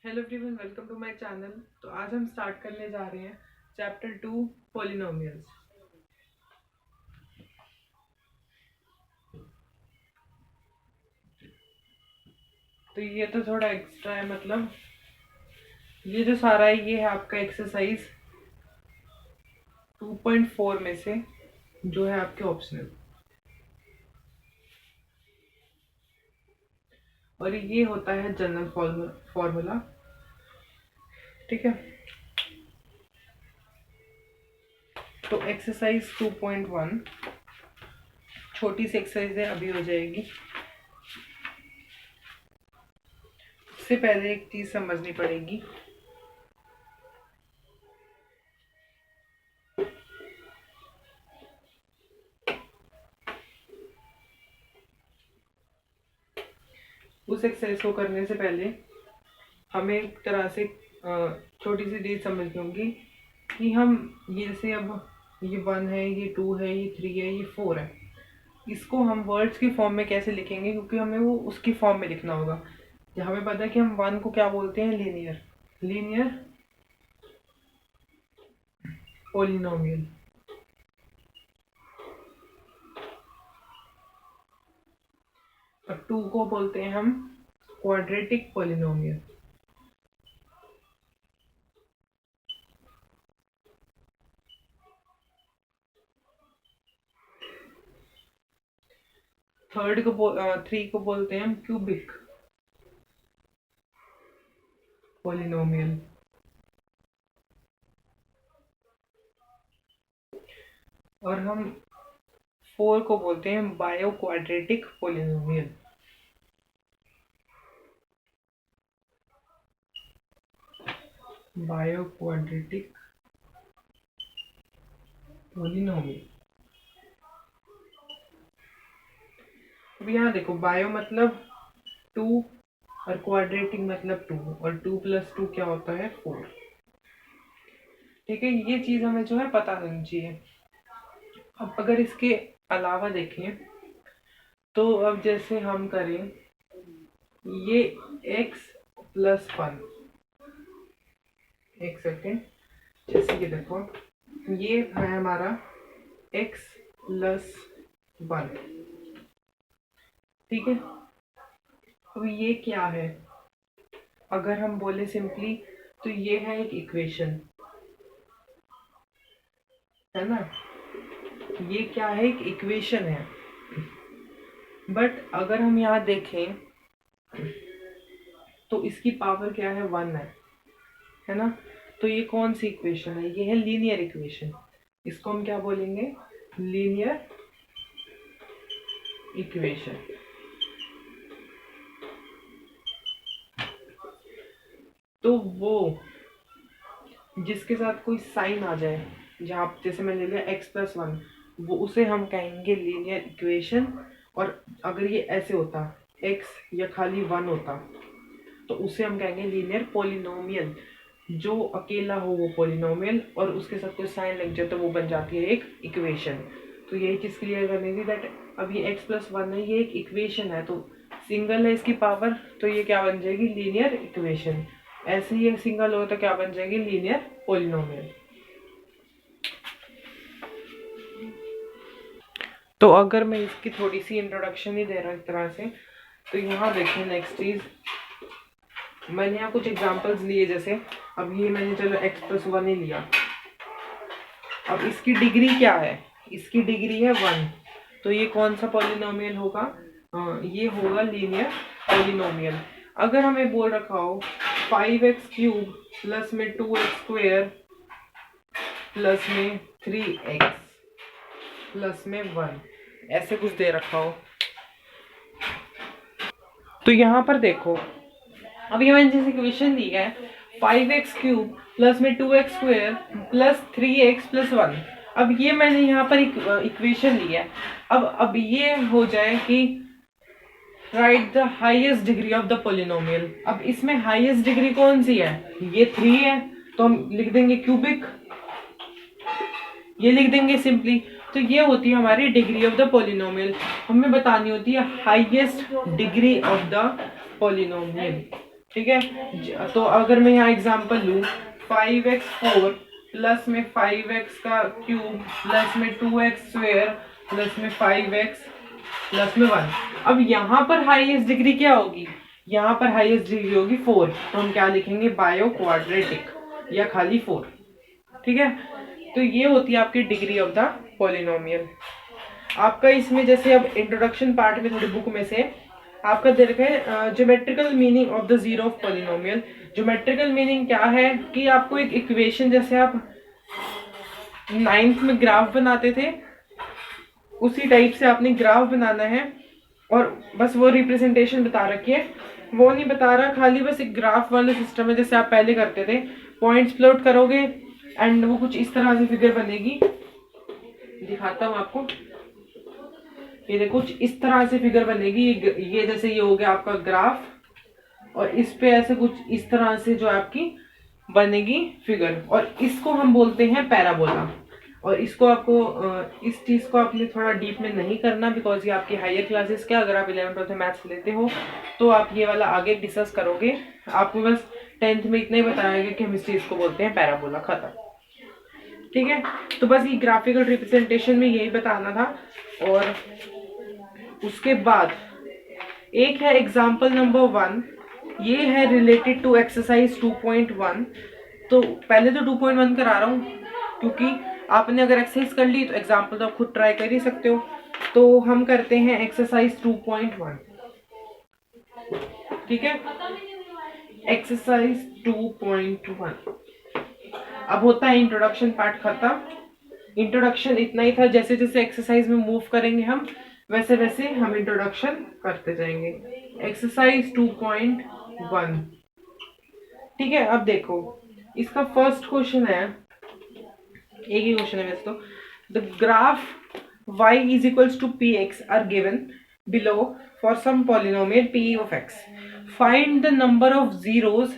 Hello everyone, welcome to my channel. तो आज हम स्टार्ट करने जा रहे हैं चैप्टर 2 पॉलिनोमियल्स। तो ये तो थोड़ा एक्स्ट्रा है, मतलब ये जो सारा है ये है आपका एक्सरसाइज 2.4 में से जो है आपके ऑप्शनल, और ये होता है जनरल फॉर्मूला। ठीक है, तो एक्सरसाइज 2.1 छोटी सी एक्सरसाइज है, अभी हो जाएगी। इससे पहले एक चीज समझनी पड़ेगी। उस एक्सरसाइज को करने से पहले हमें एक तरह से छोटी सी चीज समझनी होगी कि हम ये जैसे अब ये 1 है, ये 2 है, ये 3 है, ये 4 है, इसको हम वर्ड्स की फॉर्म में कैसे लिखेंगे, क्योंकि हमें वो उसकी फॉर्म में लिखना होगा। हमें पता है कि हम 1 को क्या बोलते हैं, लीनियर पोलिनोमियल। और 2 को बोलते हैं हम क्वाड्रेटिक पोलिनोमियल। थर्ड को 3 को बोलते हैं हम क्यूबिक पोलिनोमियल। और हम 4 को बोलते हैं bio quadratic polynomial. Bio quadratic polynomial. अब यहाँ देखो, बायो मतलब 2 और क्वाड्रेटिक मतलब 2, और 2 + 2 क्या होता है, 4। ठीक है, ये चीज हमें जो है पता होनी चाहिए। अब अगर इसके अलावा देखें तो अब जैसे हम करें ये x + 1, एक सेकेंड, जैसे कि देखो ये है हमारा x + 1। ठीक है, अब ये क्या है, अगर हम बोले सिंपली तो ये है एक इक्वेशन, है ना। ये क्या है, एक इक्वेशन है। बट अगर हम यहाँ देखें तो इसकी पावर क्या है, 1 है ना। तो ये कौन सी इक्वेशन है, ये है लीनियर इक्वेशन। इसको हम क्या बोलेंगे, लीनियर इक्वेशन। तो वो जिसके साथ कोई साइन आ जाए, जहाँ जैसे मैं ले लिया x + 1, वो उसे हम कहेंगे लीनियर इक्वेशन। और अगर ये ऐसे होता x या खाली 1 होता तो उसे हम कहेंगे लीनियर पोलिनोमियल। जो अकेला हो वो पोलिनोमियल, और उसके साथ कोई साइन लग जाए तो वो बन जाती है एक इक्वेशन। तो यही चीज क्लियर करनी थी, दैट अब ये x + 1 है, ये एक इक्वेशन है, तो सिंगल है इसकी पावर, तो ये क्या बन जाएगी, लीनियर इक्वेशन। ऐसे ही सिंगल हो तो क्या बन जाएगी, लीनियर पोलिनोमियल। तो अगर मैं इसकी थोड़ी सी इंट्रोडक्शन ही दे रहा हूँ एक तरह से, तो यहाँ देखिए नेक्स्ट चीज, मैंने यहाँ कुछ एग्जांपल्स लिए। जैसे अब ये मैंने चलो x + 1 ही लिया। अब इसकी डिग्री क्या है, इसकी डिग्री है 1, तो ये कौन सा पॉलिनोमियल होगा, ये होगा लीनियर पॉलिनोमियल। अगर हमें बोल रखा हो 5x³ प्लस में 2x² प्लस में 3x प्लस में 1, ऐसे कुछ दे रखा हो, तो यहाँ पर देखो, अब ये मैंने जैसे इक्वेशन दी है 5x³ प्लस में 2x² प्लस 3x प्लस 1। अब ये मैंने यहाँ पर इक्वेशन ली है। अब ये हो जाए कि right the highest degree of the polynomial. अब इसमें हाईएस्ट डिग्री कौन सी है, ये 3 है, तो हम लिख देंगे क्यूबिक, ये लिख देंगे सिंपली। तो ये होती है हमारी डिग्री ऑफ द पोलिनोमियल। हमें बतानी होती है highest degree of the polynomial. ठीक है, तो अगर मैं यहाँ एग्जांपल लूँ 5x4 प्लस में 5x का क्यूब प्लस में 2x स्क्वायर प्लस में 5x प्लस में 1। अब यहाँ पर हाईएस्ट डिग्री क्या होगी, यहाँ पर हाईएस्ट डिग्री होगी 4, तो हम क्या लिखेंगे, बायो क्वाड्रेटिक या खाली 4। ठीक है, तो ये होती है आपकी डिग्री ऑफ द पॉलिनोमियल। आपका इसमें जैसे अब इंट्रोडक्शन पार्ट में थोड़ी बुक में से आपका दे रखा है geometrical meaning of the zero of polynomial. Geometrical meaning क्या है कि आपको एक इक्वेशन, जैसे आप 9th में ग्राफ बनाते थे उसी टाइप से आपने ग्राफ बनाना है, और बस वो रिप्रेजेंटेशन बता रखी है, वो नहीं बता रहा, खाली बस एक ग्राफ वाला सिस्टम है जैसे आप पहले करते थे। पॉइंट्स प्लॉट करोगे एंड वो कुछ इस तरह से फिगर बनेगी, दिखाता हूँ आपको। ये देखो कुछ इस तरह से फिगर बनेगी, ये जैसे ये हो गया आपका ग्राफ, और इस पे ऐसे कुछ इस तरह से जो आपकी बनेगी फिगर, और इसको हम बोलते हैं पैराबोला। और इसको आपको इस चीज को आपने थोड़ा डीप में नहीं करना, बिकॉज ये आपकी हायर क्लासेस क्या, अगर आप 11th-12th मैथ्स लेते हो तो आप ये वाला आगे डिस्कस करोगे। आपको बस 10th में इतना ही बताया कि हम इस चीज को बोलते हैं पैराबोला, खत्म। ठीक है, तो बस ये ग्राफिकल रिप्रेजेंटेशन में यही बताना था। और उसके बाद एक है एग्जाम्पल नंबर 1, ये है रिलेटेड टू एक्सरसाइज 2.1। तो पहले तो 2.1 करा रहा हूँ, क्योंकि आपने अगर एक्सरसाइज कर ली तो एग्जाम्पल तो आप खुद ट्राई कर ही सकते हो। तो हम करते हैं एक्सरसाइज 2.1। ठीक है, एक्सरसाइज 2.1। अब होता है इंट्रोडक्शन पार्ट खत्म। इंट्रोडक्शन इतना ही था, जैसे जैसे एक्सरसाइज में मूव करेंगे हम वैसे वैसे हम इंट्रोडक्शन करते जाएंगे। एक्सरसाइज 2.1। ठीक है, अब देखो इसका फर्स्ट क्वेश्चन है, एक ही क्वेश्चन है वैसे तो। The graph y is equals to px are given below for some polynomial p of x. Find the number of zeros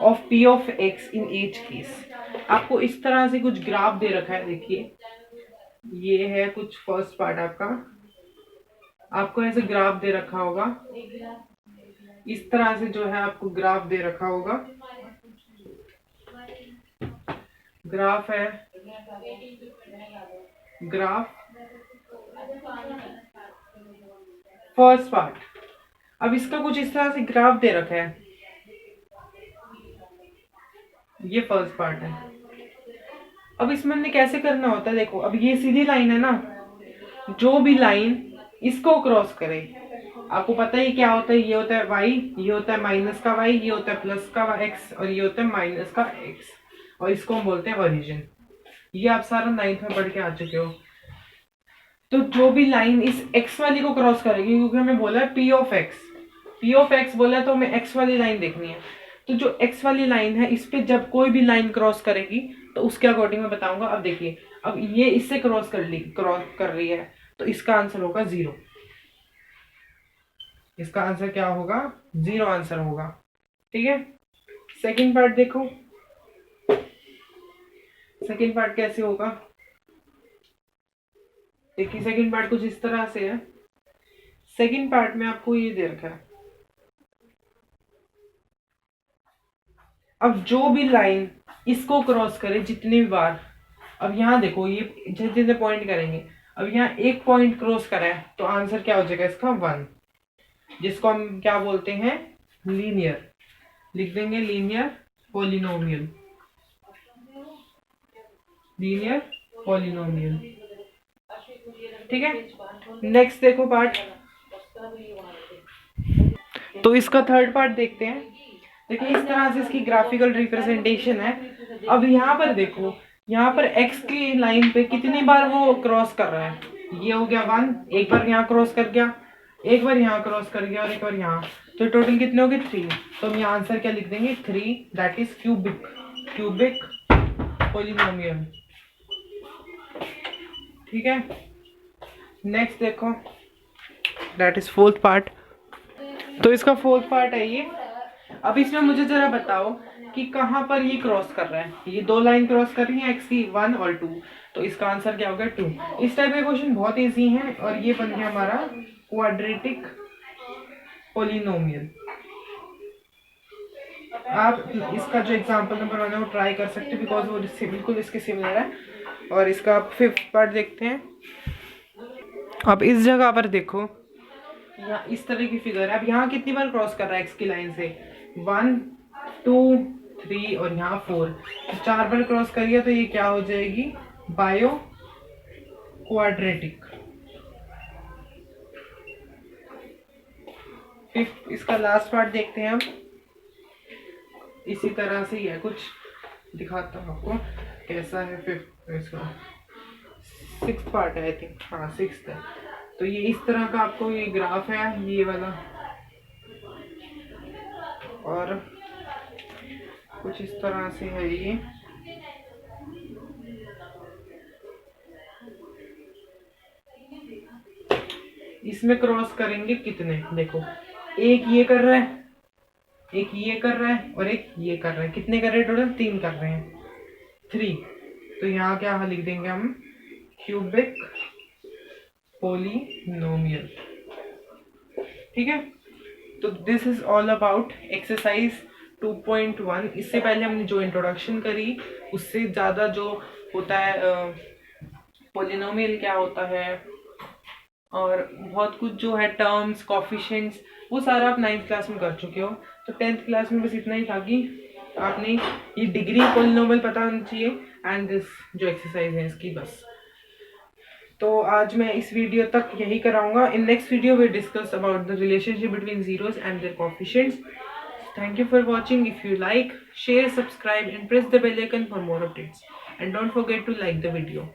of p of x in each case. आपको इस तरह से कुछ ग्राफ दे रखा है, देखिए ये है कुछ फर्स्ट पार्ट आपका, आपको ऐसे ग्राफ दे रखा होगा, इस तरह से जो है आपको ग्राफ दे रखा होगा। ग्राफ है, ग्राफ फर्स्ट पार्ट। अब इसका कुछ इस तरह से ग्राफ दे रखा है, ये फर्स्ट पार्ट है। अब इसमें हमने कैसे करना होता है, देखो अब ये सीधी लाइन है ना, जो भी लाइन इसको क्रॉस करे, आपको पता है क्या होता है, ये होता है y, ये होता है माइनस का y, ये होता है प्लस का x, और ये होता है माइनस का x, और इसको हम बोलते हैं ओरिजिन। ये आप सारा 9th में पढ़ के आ चुके हो। तो जो भी लाइन इस x वाली को क्रॉस करेगी, क्योंकि हमें बोला है p ऑफ x बोला है, तो हमें x वाली लाइन देखनी है। तो जो x वाली लाइन है, इस पे जब कोई भी लाइन क्रॉस करेगी तो उसके अकॉर्डिंग मैं बताऊंगा। अब देखिए, अब ये इससे क्रॉस कर रही है, तो इसका आंसर होगा 0। इसका आंसर क्या होगा, 0 आंसर होगा। ठीक है, सेकंड पार्ट देखो, सेकंड पार्ट कैसे होगा, देखिए सेकंड पार्ट कुछ इस तरह से है। सेकंड पार्ट में आपको ये दे रखा है, अब जो भी लाइन इसको क्रॉस करे जितनी भी बार, अब यहाँ देखो ये जितने पॉइंट करेंगे, अब यहाँ एक पॉइंट क्रॉस करा है, तो आंसर क्या हो जाएगा इसका 1, जिसको हम क्या बोलते हैं, लीनियर, लिख देंगे लीनियर पॉलिनोमियल, लीनियर पॉलिनोमियल। ठीक है, नेक्स्ट देखो पार्ट, तो इसका थर्ड पार्ट देखते हैं। देखिए इस तरह से इसकी ग्राफिकल रिप्रेजेंटेशन है। अब यहाँ पर देखो, यहाँ पर x की लाइन पे कितनी बार वो क्रॉस कर रहा है, ये हो गया 1, एक बार यहाँ क्रॉस कर गया, एक बार यहाँ क्रॉस कर गया, और एक बार यहाँ, तो टोटल कितने हो गए 3। तो हम यहाँ आंसर क्या लिख देंगे 3, दैट इज क्यूबिक पॉलिनोमियल। ठीक है, नेक्स्ट देखो, दैट इज फोर्थ पार्ट। तो इसका फोर्थ पार्ट है ये। अब इसमें मुझे जरा बताओ कि कहाँ पर ये क्रॉस कर रहा है, ये दो लाइन क्रॉस कर रही है x की 1 और 2, तो इसका आंसर क्या होगा 2। इस टाइप के क्वेश्चन बहुत इजी है, और ये बन गया हमारा क्वाड्रेटिक पॉलिनोमियल। आप इसका जो एग्जाम्पल नंबर 1 है वो ट्राई कर सकते हैं, बिकॉज वो बिल्कुल इसके सिमिलर है। और इसका आप 5th पार्ट देखते हैं। अब इस जगह पर देखो, यहाँ इस तरह की फिगर है। अब यहाँ कितनी बार क्रॉस कर रहा है एक्स की लाइन से? 1 2 3 और यहाँ 4, तो 4 बार क्रॉस करिए तो ये क्या हो जाएगी? Bio quadratic. फिफ्थ, इसका लास्ट पार्ट देखते हैं हम। इसी तरह से ही है कुछ, दिखाता हूँ आपको कैसा है। फिफ्थ इसका 6th पार्ट है आई थिंक, हाँ 6th है। तो ये इस तरह का आपको ये ग्राफ है, ये वाला, और कुछ इस तरह से है ये। इसमें क्रॉस करेंगे कितने? देखो, एक ये कर रहा है, एक ये कर रहा है और एक ये कर रहा है। कितने कर रहे हैं टोटल? 3 कर रहे हैं, 3। तो यहाँ क्या लिख देंगे हम? Cubic polynomial. ठीक है, तो this is all about exercise 2.1। इससे पहले हमने जो इंट्रोडक्शन करी, उससे ज़्यादा जो होता है पोलिनोमियल क्या होता है, और बहुत कुछ जो है टर्म्स, कॉफिशिएंट्स, वो सारा आप 9th क्लास में कर चुके हो। तो 10th क्लास में बस इतना ही था कि आपने ये डिग्री पोलिनोमियल पता होना चाहिए, एंड दिस जो एक्सरसाइज है इसकी बस। तो आज मैं इस वीडियो तक यही कराऊंगा। In next video we discuss about the relationship between zeros and their coefficients. Thank you for watching. If you like, share, subscribe and press the bell icon for more updates. And don't forget to like the video.